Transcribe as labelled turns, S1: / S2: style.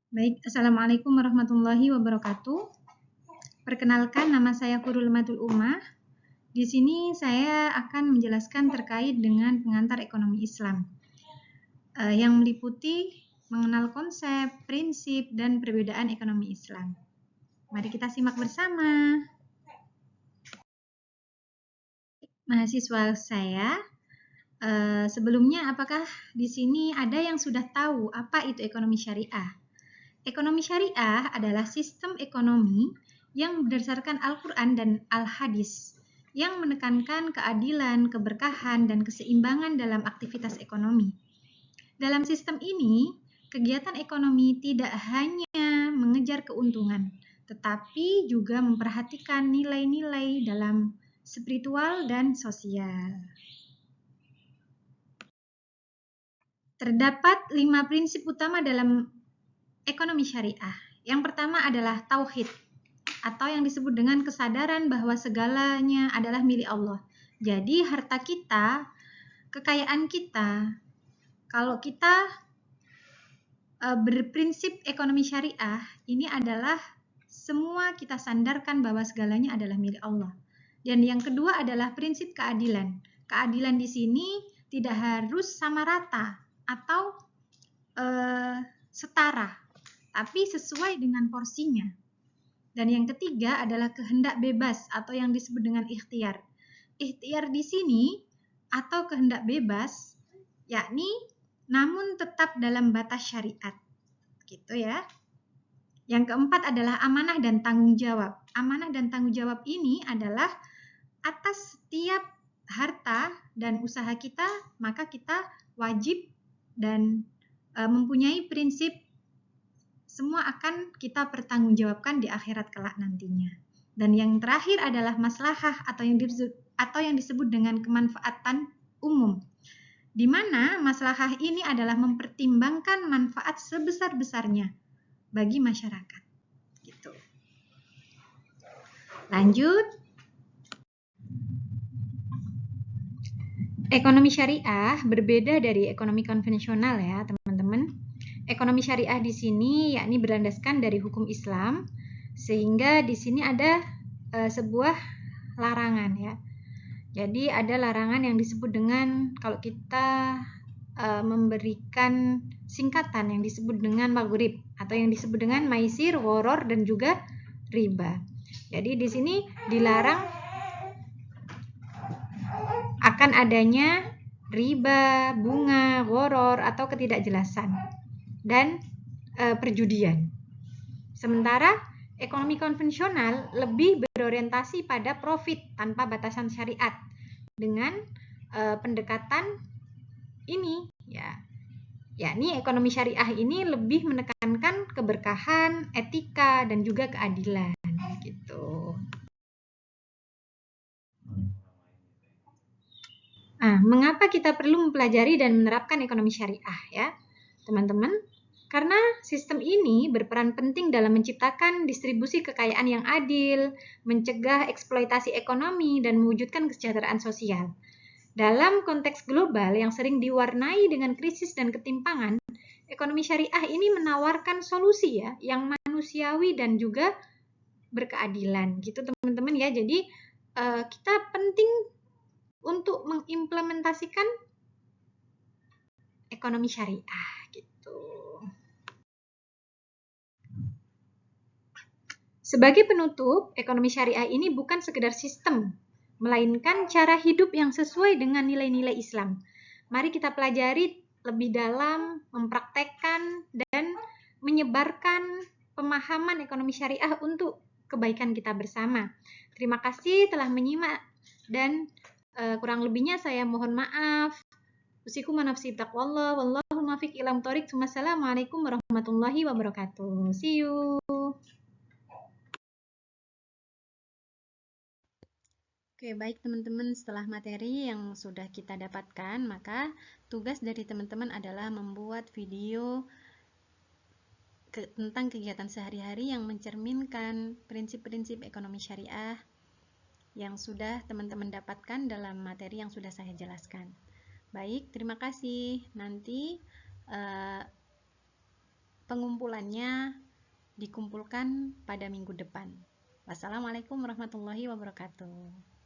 S1: Baik, Assalamualaikum warahmatullahi wabarakatuh. Perkenalkan, nama saya Hurul Matul Umah. Di sini saya akan menjelaskan terkait dengan pengantar ekonomi Islam yang meliputi mengenal konsep, prinsip, dan perbedaan ekonomi Islam. Mari kita simak bersama. Mahasiswa saya, sebelumnya apakah di sini ada yang sudah tahu apa itu ekonomi syariah? Ekonomi syariah adalah sistem ekonomi yang berdasarkan Al-Quran dan Al-Hadis yang menekankan keadilan, keberkahan, dan keseimbangan dalam aktivitas ekonomi. Dalam sistem ini, kegiatan ekonomi tidak hanya mengejar keuntungan, tetapi juga memperhatikan nilai-nilai dalam spiritual dan sosial. Terdapat 5 prinsip utama dalam ekonomi syariah. Yang pertama adalah tauhid, atau yang disebut dengan kesadaran bahwa segalanya adalah milik Allah. Jadi harta kita, kekayaan kita, kalau kita berprinsip ekonomi syariah, ini adalah semua kita sandarkan bahwa segalanya adalah milik Allah. Dan yang kedua adalah prinsip keadilan. Keadilan di sini tidak harus sama rata atau setara, tapi sesuai dengan porsinya. Dan yang ketiga adalah kehendak bebas atau yang disebut dengan ikhtiar. Ikhtiar di sini atau kehendak bebas, yakni namun tetap dalam batas syariat. Gitu ya. Yang keempat adalah amanah dan tanggung jawab. Amanah dan tanggung jawab ini adalah atas setiap harta dan usaha kita, maka kita wajib dan mempunyai prinsip semua akan kita pertanggungjawabkan di akhirat kelak nantinya. Dan yang terakhir adalah maslahah atau yang disebut dengan kemanfaatan umum, di mana maslahah ini adalah mempertimbangkan manfaat sebesar-besarnya bagi masyarakat. Gitu. Lanjut. Ekonomi syariah berbeda dari ekonomi konvensional ya, teman-teman. Ekonomi syariah di sini yakni berlandaskan dari hukum Islam, sehingga di sini ada sebuah larangan ya. Jadi ada larangan yang disebut dengan, kalau kita memberikan singkatan yang disebut dengan maghrib atau yang disebut dengan maisir, gharar, dan juga riba. Jadi di sini dilarang akan adanya riba, bunga, gharar, atau ketidakjelasan dan perjudian. Sementara ekonomi konvensional lebih berorientasi pada profit tanpa batasan syariat dengan pendekatan ini ya. Yakni ekonomi syariah ini lebih menekankan keberkahan, etika, dan juga keadilan gitu. Nah, mengapa kita perlu mempelajari dan menerapkan ekonomi syariah ya, teman-teman? Karena sistem ini berperan penting dalam menciptakan distribusi kekayaan yang adil, mencegah eksploitasi ekonomi, dan mewujudkan kesejahteraan sosial. Dalam konteks global yang sering diwarnai dengan krisis dan ketimpangan, ekonomi syariah ini menawarkan solusi ya, yang manusiawi dan juga berkeadilan gitu teman-teman ya. Jadi kita penting untuk mengimplementasikan ekonomi syariah gitu. Sebagai penutup, ekonomi syariah ini bukan sekedar sistem, melainkan cara hidup yang sesuai dengan nilai-nilai Islam. Mari kita pelajari lebih dalam, mempraktekkan, dan menyebarkan pemahaman ekonomi syariah untuk kebaikan kita bersama. Terima kasih telah menyimak dan kurang lebihnya saya mohon maaf. Usikum nafsi taqwallah, wallahu muwaffiq ila thoriq. Wassalamualaikum warahmatullahi wabarakatuh. See you. Oke, baik teman-teman, setelah materi yang sudah kita dapatkan, maka tugas dari teman-teman adalah membuat video tentang kegiatan sehari-hari yang mencerminkan prinsip-prinsip ekonomi syariah yang sudah teman-teman dapatkan dalam materi yang sudah saya jelaskan. Baik, terima kasih. Nanti pengumpulannya dikumpulkan pada minggu depan. Wassalamualaikum warahmatullahi wabarakatuh.